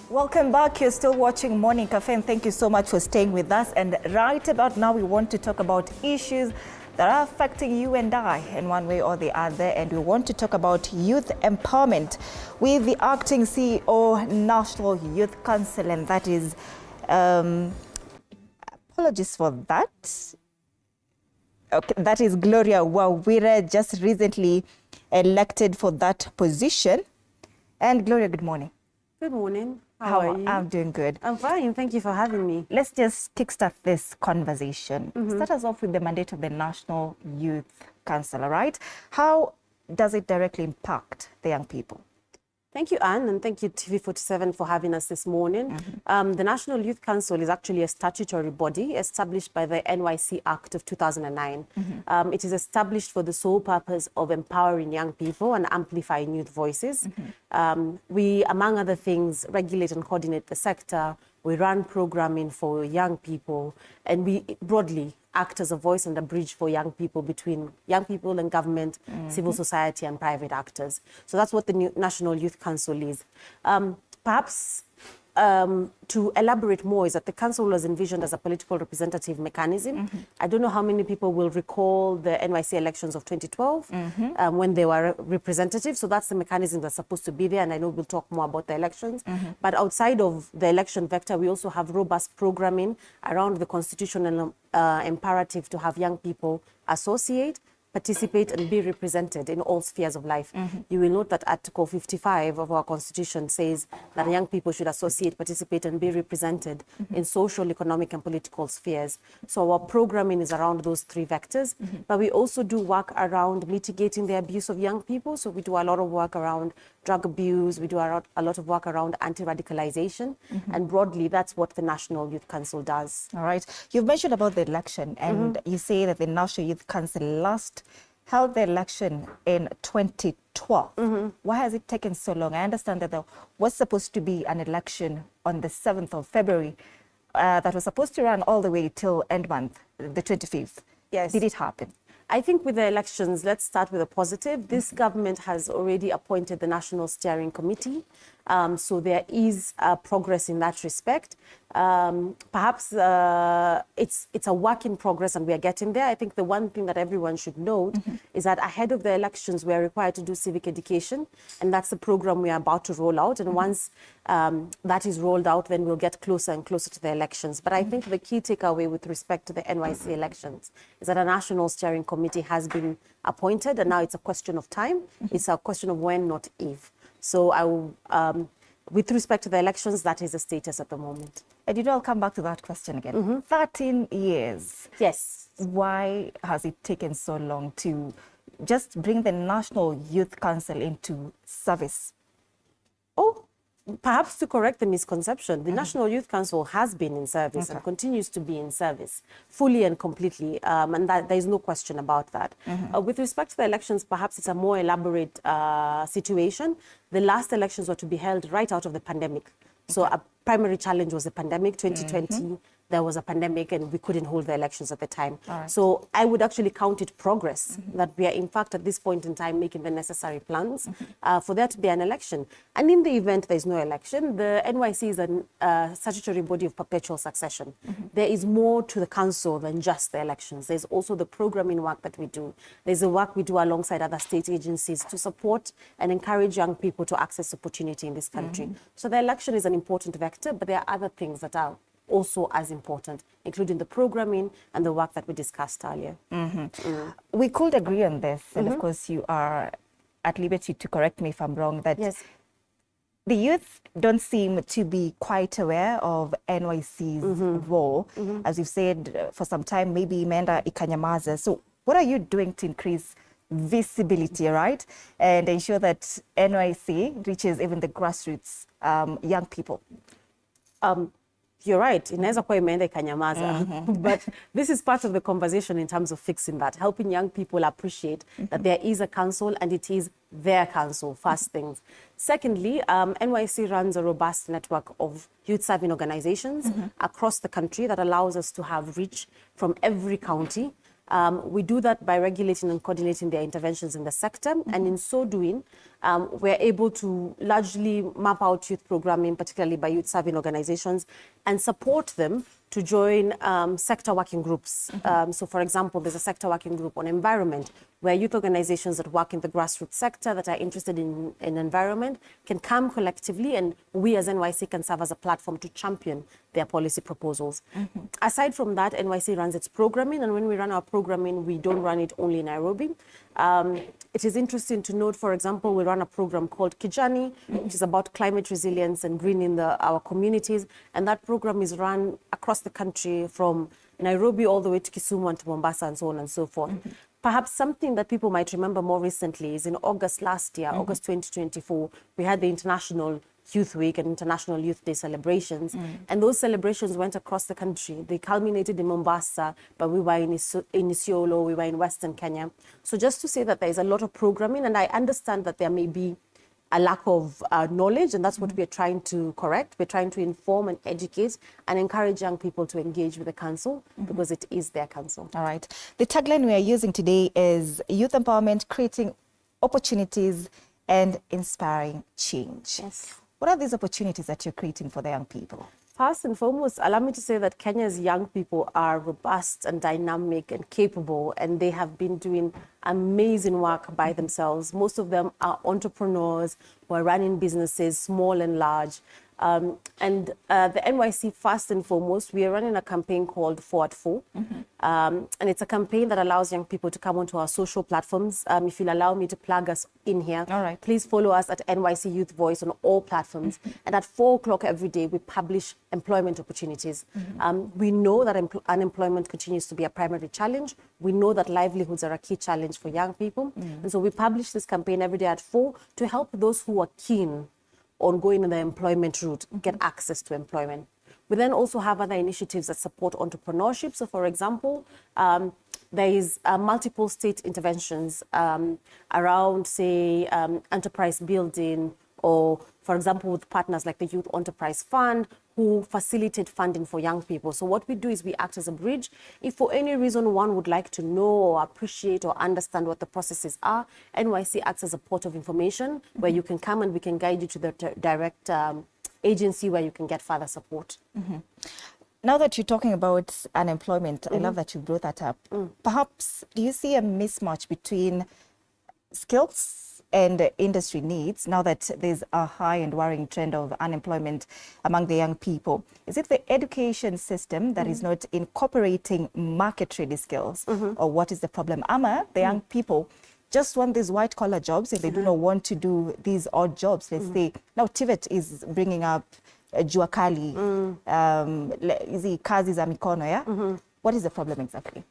Welcome back. You're still watching Morning Cafe, and thank you so much for staying with us. And right about now, we want to talk about issues that are affecting you and I in one way or the other. And we want to talk about youth empowerment with the acting CEO, National Youth Council, and that is, apologies for that. Okay, that is Gloria Wawire, just recently elected for that position. And Gloria, good morning. Good morning. How are you? I'm doing good. I'm fine. Thank you for having me. Let's just kickstart this conversation. Start us off with the mandate of the National Youth Council, all right? How does it directly impact the young people? Thank you, Anne, and thank you, TV47, for having us this morning. The National Youth Council is actually a statutory body established by the NYC Act of 2009. It is established for the sole purpose of empowering young people and amplifying youth voices. We, among other things, regulate and coordinate the sector. We run programming for young people, and we broadly act as a voice and a bridge for young people between young people and government, civil society, and private actors. So that's what the National Youth Council is. Perhaps to elaborate more is that the council was envisioned as a political representative mechanism. I don't know how many people will recall the NYC elections of 2012 when they were representative. So that's the mechanism that's supposed to be there. And I know we'll talk more about the elections. But outside of the election vector, we also have robust programming around the constitutional imperative to have young people associate, participate, and be represented in all spheres of life. You will note that Article 55 of our Constitution says that young people should associate, participate, and be represented in social, economic, and political spheres. So our programming is around those three vectors, but we also do work around mitigating the abuse of young people. So we do a lot of work around drug abuse, we do a lot of work around anti-radicalization, and broadly, that's what the National Youth Council does. All right. You've mentioned about the election, and you say that the National Youth Council last held the election in 2012. Why has it taken so long? I understand that there was supposed to be an election on the 7th of February that was supposed to run all the way till end month, the 25th. Yes. Did it happen? I think with the elections, let's start with a positive. This government has already appointed the National Steering Committee. So there is progress in that respect. Perhaps it's a work in progress and we are getting there. I think the one thing that everyone should note is that ahead of the elections, we are required to do civic education. And that's the program we are about to roll out. And once that is rolled out, then we'll get closer and closer to the elections. But I think the key takeaway with respect to the NYC elections is that a National Steering Committee has been appointed, and now it's a question of time. It's a question of when, not if. So I will, with respect to the elections, that is the status at the moment. And I'll come back to that question again. 13 years. Yes. Why has it taken so long to just bring the National Youth Council into service? Oh, perhaps to correct the misconception, the National Youth Council has been in service and continues to be in service fully and completely, and that there is no question about that. With respect to the elections, perhaps it's a more elaborate situation. The last elections were to be held right out of the pandemic. So a primary challenge was the pandemic, 2020. There was a pandemic and we couldn't hold the elections at the time. So I would actually count it progress that we are, in fact, at this point in time, making the necessary plans for there to be an election. And in the event there is no election, the NYC is a statutory body of perpetual succession. There is more to the council than just the elections. There's also the programming work that we do. There's the work we do alongside other state agencies to support and encourage young people to access opportunity in this country. So the election is an important vector, but there are other things that are also as important, including the programming and the work that we discussed earlier. We could agree on this, and of course you are at liberty to correct me if I'm wrong, that the youth don't seem to be quite aware of NYC's role. As you've said, for some time, maybe imeenda ikanyamaza. So what are you doing to increase visibility, right, and ensure that NYC reaches even the grassroots young people? You're right, inaweza kuwa imeenda ikanyamaza, but this is part of the conversation in terms of fixing that, helping young people appreciate that there is a council and it is their council, first things. Secondly, NYC runs a robust network of youth-serving organizations across the country that allows us to have reach from every county. We do that by regulating and coordinating their interventions in the sector. And in so doing, we're able to largely map out youth programming, particularly by youth serving organizations, and support them to join sector working groups. So for example, there's a sector working group on environment, where youth organizations that work in the grassroots sector that are interested in environment can come collectively, and we as NYC can serve as a platform to champion their policy proposals. Aside from that, NYC runs its programming, and when we run our programming, we don't run it only in Nairobi. It is interesting to note, for example, we run a program called Kijani, which is about climate resilience and greening our communities. And that program is run across the country from Nairobi all the way to Kisumu and to Mombasa and so on and so forth. Perhaps something that people might remember more recently is in August last year, August 2024, we had the International Youth Week and International Youth Day celebrations. And those celebrations went across the country. They culminated in Mombasa, but we were in Isiolo, we were in Western Kenya. So just to say that there is a lot of programming, and I understand that there may be a lack of knowledge, and that's what we're trying to correct. We're trying to inform and educate and encourage young people to engage with the council because it is their council. All right. The tagline we are using today is Youth Empowerment, Creating Opportunities and Inspiring Change. Yes. What are these opportunities that you're creating for the young people? First and foremost, allow me to say that Kenya's young people are robust and dynamic and capable, and they have been doing amazing work by themselves. Most of them are entrepreneurs who are running businesses, small and large. And the NYC, first and foremost, we are running a campaign called 4@4. And it's a campaign that allows young people to come onto our social platforms. If you'll allow me to plug us in here, all right, please follow us at NYC Youth Voice on all platforms. And at 4 o'clock every day, we publish employment opportunities. We know that unemployment continues to be a primary challenge. We know that livelihoods are a key challenge for young people. And so we publish this campaign every day at 4 to help those who are keen on going in the employment route, get access to employment. We then also have other initiatives that support entrepreneurship. So for example, there is multiple state interventions around, say, enterprise building, or for example, with partners like the Youth Enterprise Fund, who facilitate funding for young people. So what we do is we act as a bridge. If for any reason one would like to know or appreciate or understand what the processes are, NYC acts as a port of information where you can come and we can guide you to the direct agency where you can get further support. Now that you're talking about unemployment, I love that you brought that up. Perhaps, do you see a mismatch between skills and industry needs now that there's a high and worrying trend of unemployment among the young people? Is it the education system that is not incorporating market-ready skills, or what is the problem? Ama, the young people just want these white-collar jobs and they do not want to do these odd jobs. Let's say, now TVET is bringing up jua kali, hizi kazi za mikono, yeah? What is the problem exactly?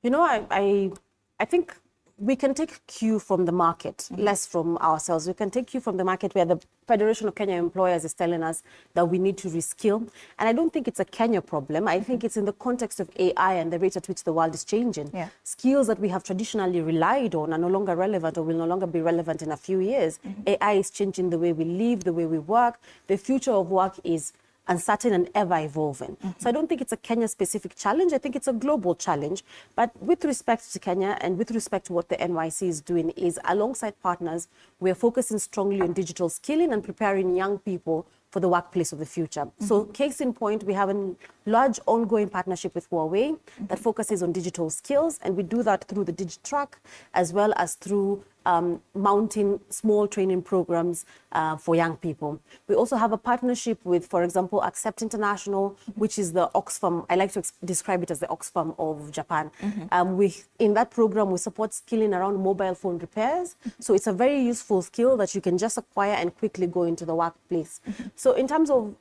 You know, I think we can take cue from the market, less from ourselves. We can take cue from the market where the Federation of Kenya Employers is telling us that we need to reskill. And I don't think it's a Kenya problem. I think it's in the context of AI and the rate at which the world is changing. Yeah. Skills that we have traditionally relied on are no longer relevant or will no longer be relevant in a few years. AI is changing the way we live, the way we work. The future of work is uncertain and ever evolving. So I don't think it's a Kenya-specific challenge. I think it's a global challenge. But with respect to Kenya and with respect to what the NYC is doing is, alongside partners, we're focusing strongly on digital skilling and preparing young people for the workplace of the future. So case in point, we have a large ongoing partnership with Huawei that focuses on digital skills, and we do that through the DigiTrack as well as through mounting small training programs for young people. We also have a partnership with, for example, Accept International, which is the Oxfam. I like to describe it as the Oxfam of Japan. In that program, we support skilling around mobile phone repairs. So it's a very useful skill that you can just acquire and quickly go into the workplace. So in terms of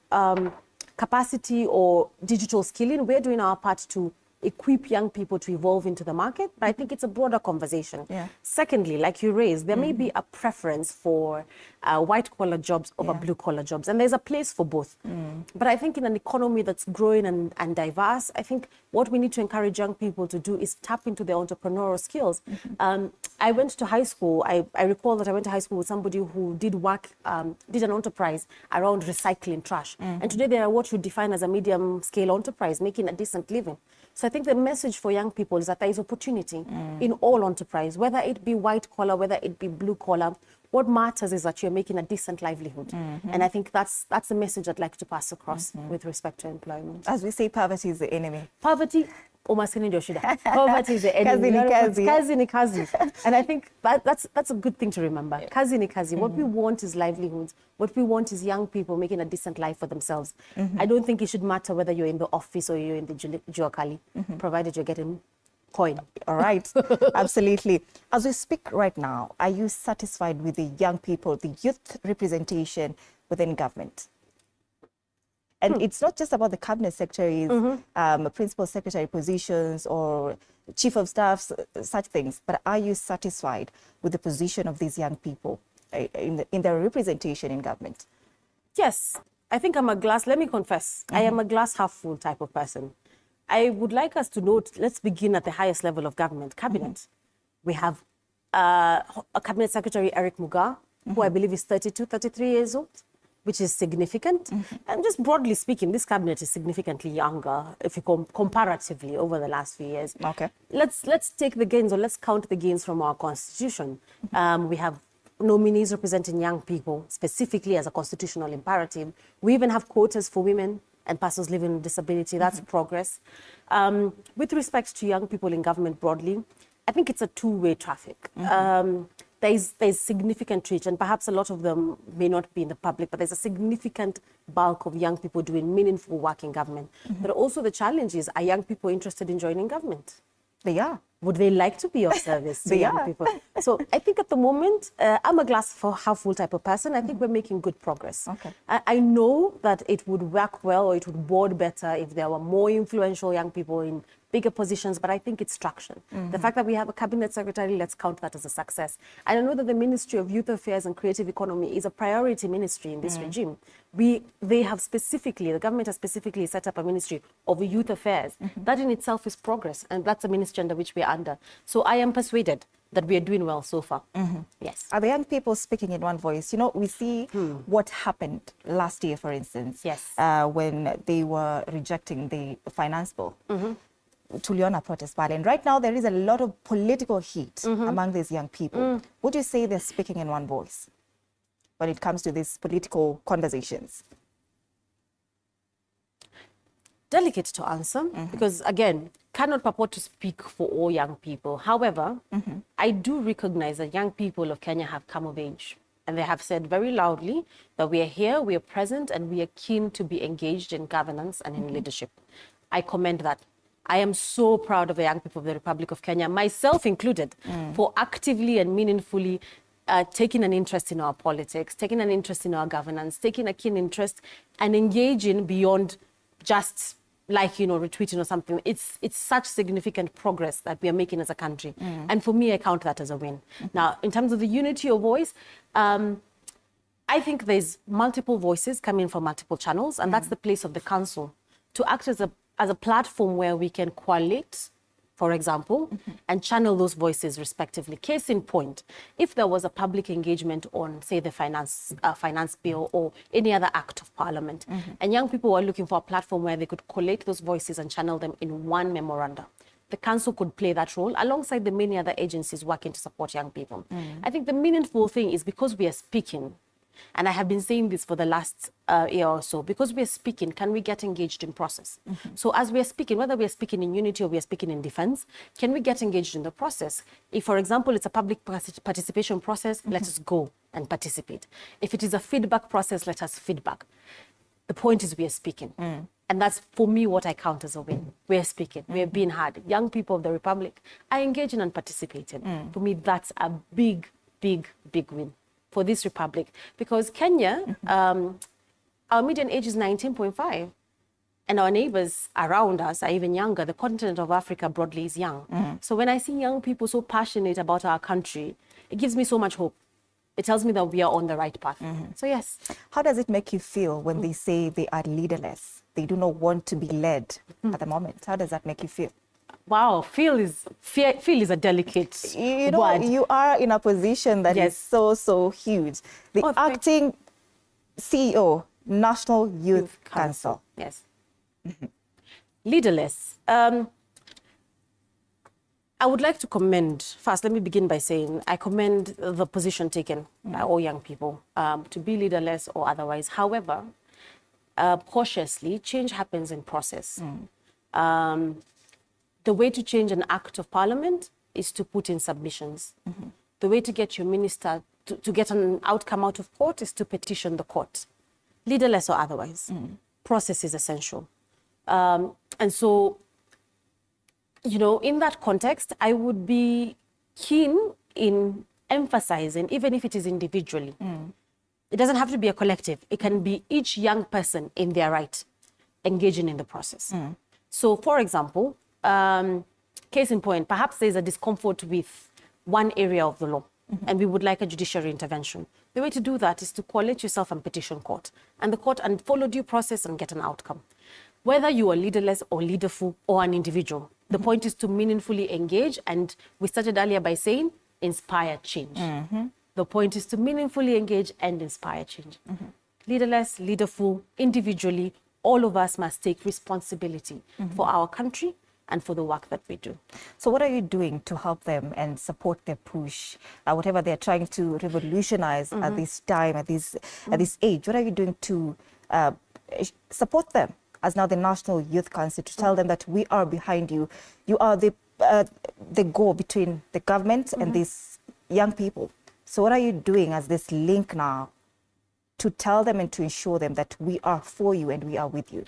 capacity or digital skilling, we're doing our part to equip young people to evolve into the market, but I think it's a broader conversation. Yeah. Secondly, like you raised, there may be a preference for white-collar jobs over blue-collar jobs, and there's a place for both. But I think in an economy that's growing and diverse, I think what we need to encourage young people to do is tap into their entrepreneurial skills. I went to high school. I recall that I went to high school with somebody who did work, did an enterprise around recycling trash. And today they are what you define as a medium-scale enterprise, making a decent living. So I think the message for young people is that there is opportunity in all enterprise, whether it be white collar, whether it be blue collar. What matters is that you're making a decent livelihood. And I think that's the message I'd like to pass across with respect to employment. As we say, poverty is the enemy. Poverty, poverty is the enemy. Kazi ni kazi. And I think that's a good thing to remember. Kazi ni kazi. What we want is livelihoods. What we want is young people making a decent life for themselves. I don't think it should matter whether you're in the office or you're in the Juakali, provided you're getting coin. All right, absolutely. As we speak right now, are you satisfied with the young people, the youth representation within government? And it's not just about the cabinet secretaries, principal secretary positions or chief of staffs, such things, but are you satisfied with the position of these young people in their representation in government? Yes, I think let me confess, I am a glass half full type of person. I would like us to note, let's begin at the highest level of government, cabinet. We have a cabinet secretary, Eric Mugar, who I believe is 32, 33 years old, which is significant. And just broadly speaking, this cabinet is significantly younger, if you comparatively over the last few years. Okay. Let's take the gains, or let's count the gains from our constitution. We have nominees representing young people, specifically as a constitutional imperative. We even have quotas for women and persons living with disability. That's progress. With respect to young people in government broadly, I think it's a two-way traffic. There's significant reach, and perhaps a lot of them may not be in the public, but there's a significant bulk of young people doing meaningful work in government. But also the challenge is, are young people interested in joining government? They are. Would they like to be of service to young people? So I think at the moment, I'm a glass half full type of person. I think we're making good progress. Okay. I know that it would work well, or it would board better if there were more influential young people in bigger positions, but I think it's traction. The fact that we have a cabinet secretary, let's count that as a success. And I know that the Ministry of Youth Affairs and Creative Economy is a priority ministry in this regime. The government has specifically set up a Ministry of Youth Affairs. That in itself is progress, and that's a ministry under which we're under. So I am persuaded that we are doing well so far. Yes. Are the young people speaking in one voice? You know, we see what happened last year, for instance, when they were rejecting the finance bill. Tuliona protest violence. Right now, there is a lot of political heat among these young people. Would you say they're speaking in one voice when it comes to these political conversations? Delicate to answer, because again, cannot purport to speak for all young people. However, I do recognize that young people of Kenya have come of age, and they have said very loudly that we are here, we are present, and we are keen to be engaged in governance and in leadership. I commend that. I am so proud of the young people of the Republic of Kenya, myself included, for actively and meaningfully taking an interest in our politics, taking an interest in our governance, taking a keen interest and engaging beyond just retweeting or something. It's such significant progress that we are making as a country. And for me, I count that as a win. Now, in terms of the unity of voice, I think there's multiple voices coming from multiple channels, and that's the place of the council to act as a platform where we can collate, for example, and channel those voices respectively. Case in point, if there was a public engagement on, say, the finance bill or any other act of parliament, and young people were looking for a platform where they could collate those voices and channel them in one memoranda, the council could play that role alongside the many other agencies working to support young people. I think the meaningful thing is, because we are speaking, and I have been saying this for the last year or so, because we are speaking, can we get engaged in process? So as we are speaking, whether we are speaking in unity or we are speaking in defense, can we get engaged in the process? If, for example, it's a public participation process, let us go and participate. If it is a feedback process, let us feedback. The point is we are speaking. And that's, for me, what I count as a win. We are speaking. We are being heard. Young people of the Republic are engaging and participating. For me, that's a big, big, big win for this republic, because Kenya, our median age is 19.5, and our neighbors around us are even younger. The continent of Africa broadly is young. So when I see young people so passionate about our country, it gives me so much hope. It tells me that we are on the right path. So yes. How does it make you feel when they say they are leaderless? They do not want to be led at the moment. How does that make you feel? Wow, feel is a delicate word. You are in a position that is so huge. The acting CEO, National Youth Council. Yes. Leaderless. I would like to commend, first, let me begin by saying I commend the position taken by all young people to be leaderless or otherwise. However, cautiously, change happens in process. The way to change an act of parliament is to put in submissions. The way to get your minister to get an outcome out of court is to petition the court, leaderless or otherwise. Process is essential. And so, you know, in that context, I would be keen in emphasizing, even if it is individually, it doesn't have to be a collective. It can be each young person in their right, engaging in the process. So, for example, case in point, perhaps there's a discomfort with one area of the law, and we would like a judiciary intervention. The way to do that is to collate yourself and petition court, and the court and follow due process and get an outcome. Whether you are leaderless or leaderful or an individual, the point is to meaningfully engage, and we started earlier by saying inspire change. The point is to meaningfully engage and inspire change. Leaderless, leaderful, individually, all of us must take responsibility for our country and for the work that we do. So what are you doing to help them and support their push, whatever they're trying to revolutionize at this time, at this age? What are you doing to support them as now the National Youth Council, to tell them that we are behind you? You are the go between the government and these young people. So what are you doing as this link now to tell them and to ensure them that we are for you and we are with you?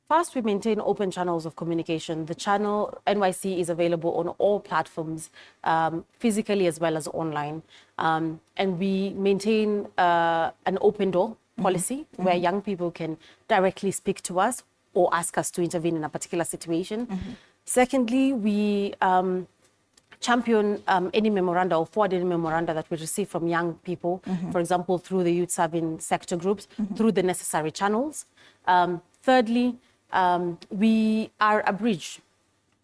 First, we maintain open channels of communication. The channel NYC is available on all platforms, physically as well as online. And we maintain an open door policy where young people can directly speak to us or ask us to intervene in a particular situation. Secondly, we champion any memoranda or forward any memoranda that we receive from young people, for example, through the youth serving sector groups, through the necessary channels. Thirdly, we are a bridge,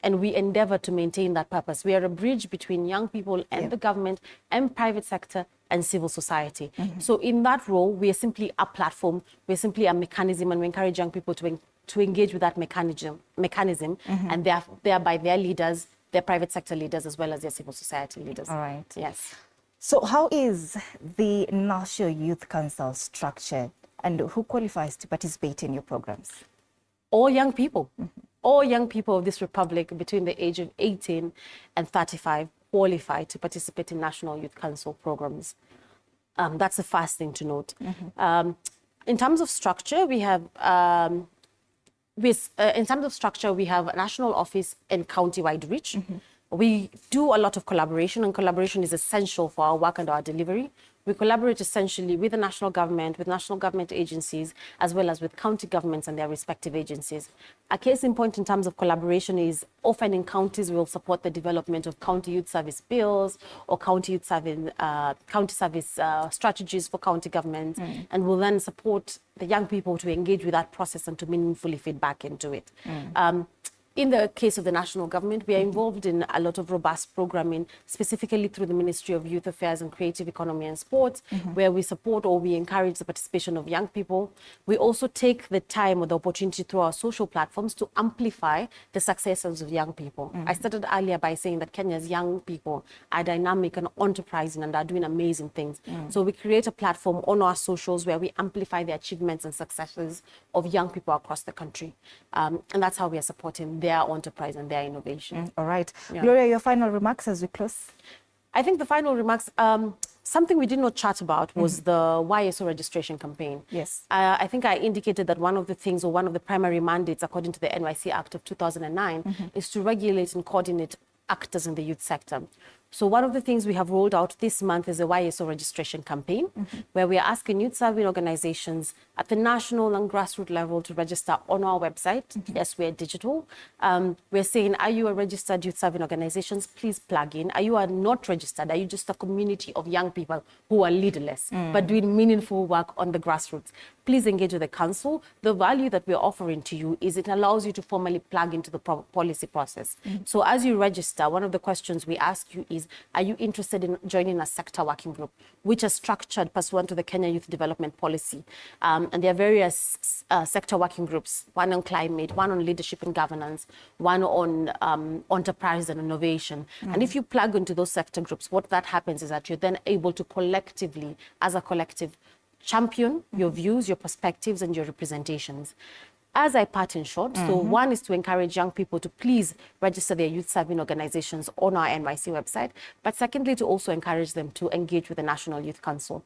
and we endeavor to maintain that purpose. We are a bridge between young people and the government and private sector and civil society. So in that role, we are simply a platform, we're simply a mechanism, and we encourage young people to engage with that mechanism and thereby their leaders, their private sector leaders, as well as their civil society leaders. All right. Yes. So how is the National Youth Council structured, and who qualifies to participate in your programs? All young people. All young people of this republic between the age of 18 and 35 qualify to participate in National Youth Council programs. That's the first thing to note. In terms of structure, we have a national office and county-wide reach. We do a lot of collaboration, and collaboration is essential for our work and our delivery. We collaborate essentially with the national government, with national government agencies, as well as with county governments and their respective agencies. A case in point in terms of collaboration is often in counties we will support the development of county youth service bills or county service strategies for county governments, and will then support the young people to engage with that process and to meaningfully feed back into it. In the case of the national government, we are involved in a lot of robust programming, specifically through the Ministry of Youth Affairs and Creative Economy and Sports, where we support or we encourage the participation of young people. We also take the time or the opportunity through our social platforms to amplify the successes of young people. I started earlier by saying that Kenya's young people are dynamic and enterprising and are doing amazing things. So we create a platform on our socials where we amplify the achievements and successes of young people across the country. And that's how we are supporting their enterprise and their innovation. All right. Yeah. Gloria, your final remarks as we close? I think the final remarks, something we did not chat about was the YSO registration campaign. Yes. I think I indicated that one of the things, or one of the primary mandates according to the NYC Act of 2009 is to regulate and coordinate actors in the youth sector. So one of the things we have rolled out this month is a YSO registration campaign, where we are asking youth serving organizations at the national and grassroots level to register on our website. Yes, we're digital. We're saying, are you a registered youth serving organizations? Please plug in. Are you not registered? Are you just a community of young people who are leaderless, but doing meaningful work on the grassroots? Please engage with the council. The value that we're offering to you is it allows you to formally plug into the policy process. So as you register, one of the questions we ask you is, are you interested in joining a sector working group, which is structured pursuant to the Kenya Youth Development Policy? And there are various sector working groups, one on climate, one on leadership and governance, one on enterprise and innovation. And if you plug into those sector groups, what that happens is that you're then able to collectively, as a collective, champion your views, your perspectives, and your representations. As I part in short, so one is to encourage young people to please register their youth serving organizations on our NYC website, but secondly, to also encourage them to engage with the National Youth Council.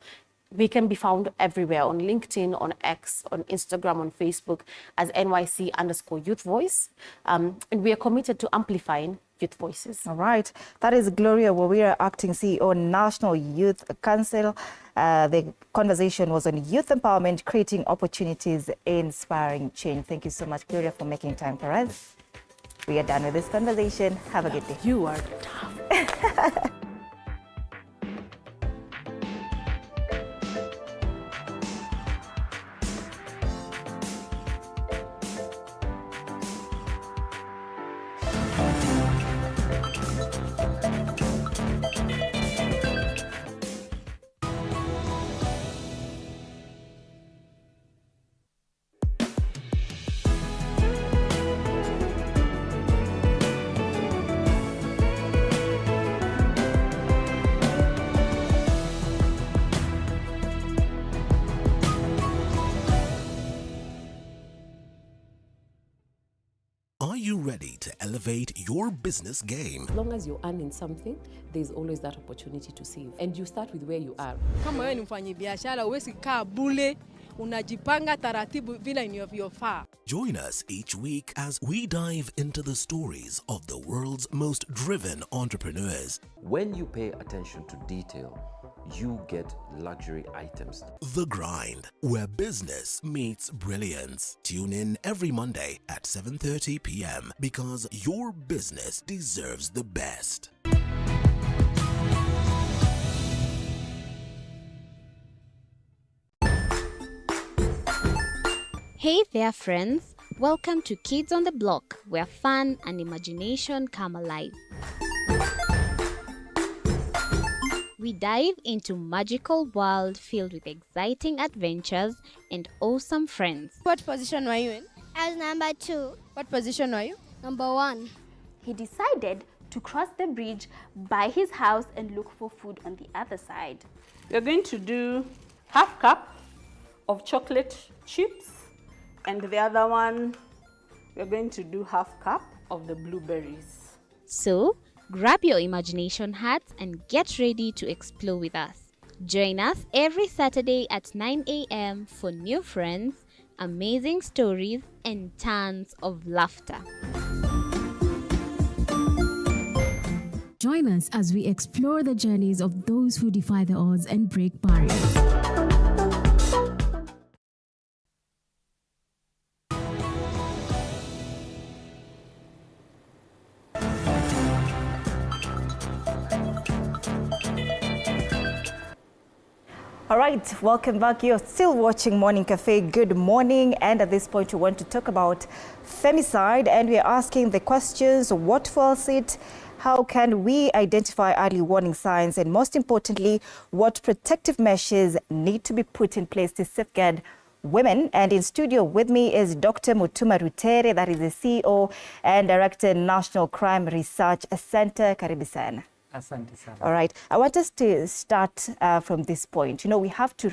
We can be found everywhere, on LinkedIn, on X, on Instagram, on Facebook, as NYC_Youth Voice. And we are committed to amplifying youth voices. All right. That is Gloria Wawira, Acting CEO, National Youth Council. The conversation was on youth empowerment, creating opportunities, inspiring change. Thank you so much, Gloria, for making time for us. We are done with this conversation. Have a good day. You are tough. Are you ready to elevate your business game? As long as you're earning something, there's always that opportunity to save. And you start with where you are. Kama wewe ni mfanyabiashara, huwezi kaa bure, unajipanga taratibu vile inavyofaa. Join us each week as we dive into the stories of the world's most driven entrepreneurs. When you pay attention to detail, you get luxury items. The Grind, where business meets brilliance. Tune in every Monday at 7:30 p.m. because your business deserves the best. Hey there, friends. Welcome to Kids on the Block, where fun and imagination come alive. We dive into magical world filled with exciting adventures and awesome friends. What position were you in? I was number 2. What position were you? Number 1. He decided to cross the bridge by his house and look for food on the other side. We're going to do half cup of chocolate chips, and the other one, we're going to do half cup of the blueberries. So, grab your imagination hats and get ready to explore with us. Join us every Saturday at 9 a.m. for new friends, amazing stories, and tons of laughter. Join us as we explore the journeys of those who defy the odds and break barriers. All right, welcome back. You're still watching Morning Cafe. Good morning. And at this point, we want to talk about femicide. And we're asking the questions: what fuels it? How can we identify early warning signs? And most importantly, what protective measures need to be put in place to safeguard women? And in studio with me is Dr. Mutuma Rutere, that is the CEO and Director, National Crime Research Center. Karibu sana. Asante sana. All right. I want us to start from this point. You know, we have to